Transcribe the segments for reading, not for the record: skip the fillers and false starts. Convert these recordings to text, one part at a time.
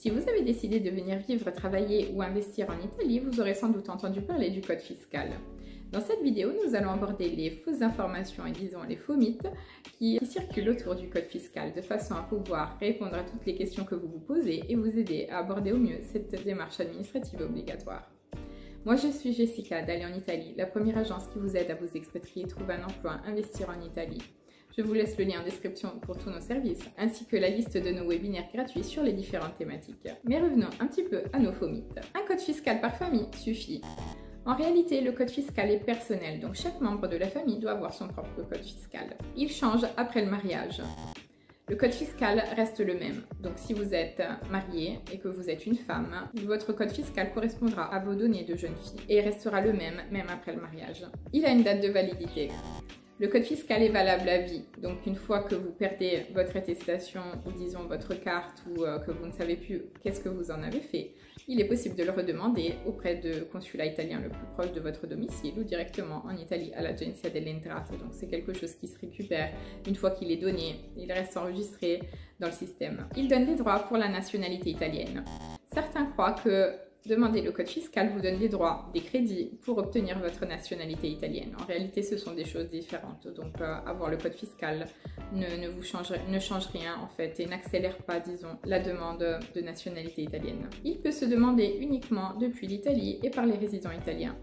Si vous avez décidé de venir vivre, travailler ou investir en Italie, vous aurez sans doute entendu parler du code fiscal. Dans cette vidéo, nous allons aborder les fausses informations et disons les faux mythes qui circulent autour du code fiscal de façon à pouvoir répondre à toutes les questions que vous vous posez et vous aider à aborder au mieux cette démarche administrative obligatoire. Moi, je suis Jessica d'Aller en Italie, la première agence qui vous aide à vous expatrier, trouver un emploi, investir en Italie. Je vous laisse le lien en description pour tous nos services, ainsi que la liste de nos webinaires gratuits sur les différentes thématiques. Mais revenons un petit peu à nos faux mythes. Un code fiscal par famille suffit. En réalité, le code fiscal est personnel, donc chaque membre de la famille doit avoir son propre code fiscal. Il change après le mariage. Le code fiscal reste le même, donc si vous êtes marié et que vous êtes une femme, votre code fiscal correspondra à vos données de jeune fille et restera le même après le mariage. Il a une date de validité. Le code fiscal est valable à vie, donc une fois que vous perdez votre attestation ou disons votre carte ou que vous ne savez plus qu'est-ce que vous en avez fait, il est possible de le redemander auprès du consulat italien le plus proche de votre domicile ou directement en Italie à l'Agenzia delle Entrate. Donc c'est quelque chose qui se récupère une fois qu'il est donné, il reste enregistré dans le système. Il donne des droits pour la nationalité italienne. Certains croient que demander le code fiscal vous donne des droits, des crédits pour obtenir votre nationalité italienne. En réalité, ce sont des choses différentes. Donc, avoir le code fiscal ne change rien en fait et n'accélère pas, disons, la demande de nationalité italienne. Il peut se demander uniquement depuis l'Italie et par les résidents italiens.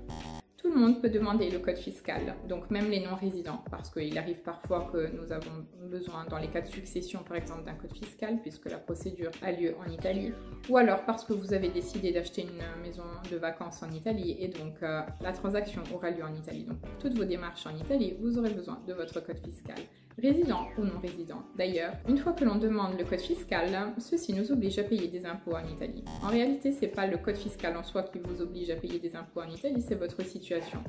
Tout le monde peut demander le code fiscal, donc même les non-résidents, parce qu'il arrive parfois que nous avons besoin, dans les cas de succession par exemple, d'un code fiscal, puisque la procédure a lieu en Italie, ou alors parce que vous avez décidé d'acheter une maison de vacances en Italie et donc la transaction aura lieu en Italie. Donc pour toutes vos démarches en Italie, vous aurez besoin de votre code fiscal. Résident ou non résident. D'ailleurs, une fois que l'on demande le code fiscal, ceci nous oblige à payer des impôts en Italie. En réalité, ce n'est pas le code fiscal en soi qui vous oblige à payer des impôts en Italie, c'est votre situation.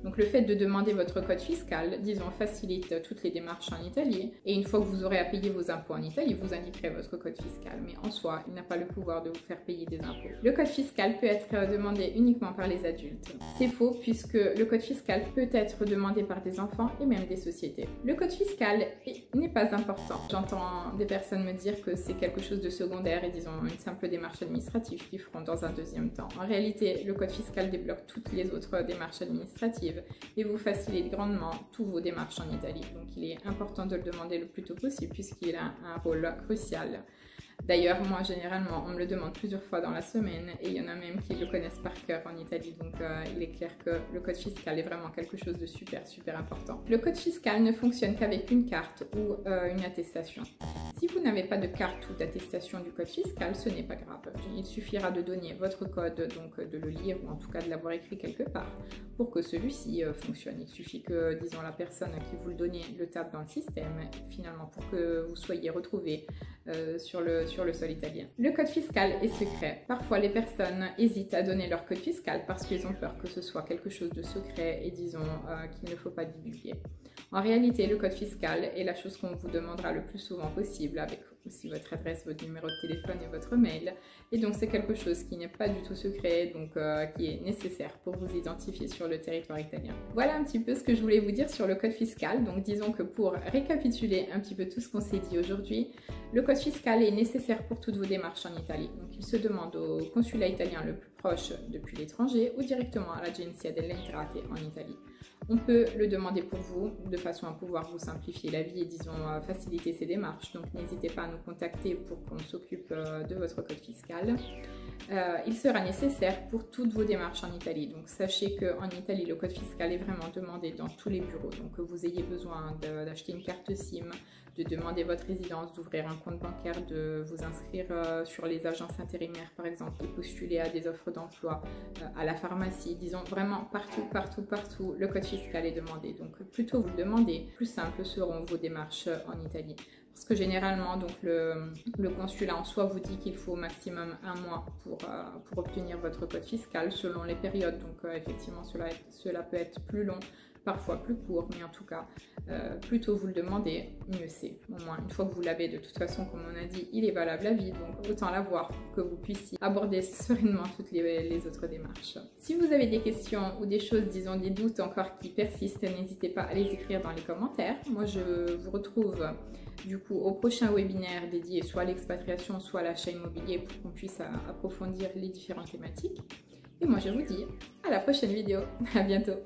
Donc le fait de demander votre code fiscal, disons, facilite toutes les démarches en Italie et une fois que vous aurez à payer vos impôts en Italie, vous indiquerez votre code fiscal. Mais en soi, il n'a pas le pouvoir de vous faire payer des impôts. Le code fiscal peut être demandé uniquement par les adultes. C'est faux puisque le code fiscal peut être demandé par des enfants et même des sociétés. Le code fiscal n'est pas important. J'entends des personnes me dire que c'est quelque chose de secondaire et disons une simple démarche administrative qu'ils feront dans un deuxième temps. En réalité, le code fiscal débloque toutes les autres démarches administratives et vous facilite grandement tous vos démarches en Italie. Donc il est important de le demander le plus tôt possible puisqu'il a un rôle crucial. D'ailleurs, moi, généralement, on me le demande plusieurs fois dans la semaine et il y en a même qui le connaissent par cœur en Italie. Donc, il est clair que le code fiscal est vraiment quelque chose de super important. Le code fiscal ne fonctionne qu'avec une carte ou une attestation. Si vous n'avez pas de carte ou d'attestation du code fiscal, ce n'est pas grave. Il suffira de donner votre code, donc de le lire ou en tout cas de l'avoir écrit quelque part pour que celui-ci fonctionne. Il suffit que, disons, la personne à qui vous le donnez le tape dans le système, finalement, pour que vous soyez retrouvé sur le sol italien. Le code fiscal est secret. Parfois, les personnes hésitent à donner leur code fiscal parce qu'ils ont peur que ce soit quelque chose de secret et disons qu'il ne faut pas divulguer. En réalité, le code fiscal est la chose qu'on vous demandera le plus souvent possible avec aussi votre adresse, votre numéro de téléphone et votre mail. Et donc, c'est quelque chose qui n'est pas du tout secret, donc qui est nécessaire pour vous identifier sur le territoire italien. Voilà un petit peu ce que je voulais vous dire sur le code fiscal. Donc, disons que pour récapituler un petit peu tout ce qu'on s'est dit aujourd'hui, le code fiscal est nécessaire pour toutes vos démarches en Italie. Donc, il se demande au consulat italien le plus proche depuis l'étranger ou directement à l'Agenzia delle Entrate en Italie. On peut le demander pour vous de façon à pouvoir vous simplifier la vie et disons faciliter ces démarches. Donc n'hésitez pas à nous contacter pour qu'on s'occupe de votre code fiscal. Il sera nécessaire pour toutes vos démarches en Italie. Donc sachez qu'en Italie, le code fiscal est vraiment demandé dans tous les bureaux. Donc que vous ayez besoin d'acheter une carte SIM, de demander votre résidence, d'ouvrir un compte bancaire, de vous inscrire sur les agences intérimaires par exemple, et postuler à des offres d'emploi, à la pharmacie, disons vraiment partout, le code fiscal est demandé. Donc plus tôt vous le demandez, plus simples seront vos démarches en Italie. Parce que généralement, donc, le consulat en soi vous dit qu'il faut au maximum 1 mois pour obtenir votre code fiscal selon les périodes. Donc effectivement, cela peut être plus long, parfois plus court, mais en tout cas, plus tôt vous le demandez, mieux c'est. Au moins, une fois que vous l'avez, de toute façon, comme on a dit, il est valable à vie, donc autant l'avoir pour que vous puissiez aborder sereinement toutes les autres démarches. Si vous avez des questions ou des choses, disons des doutes encore qui persistent, n'hésitez pas à les écrire dans les commentaires. Moi, je vous retrouve du coup au prochain webinaire dédié soit à l'expatriation, soit à l'achat immobilier pour qu'on puisse approfondir les différentes thématiques. Et moi je vous dis à la prochaine vidéo, à bientôt.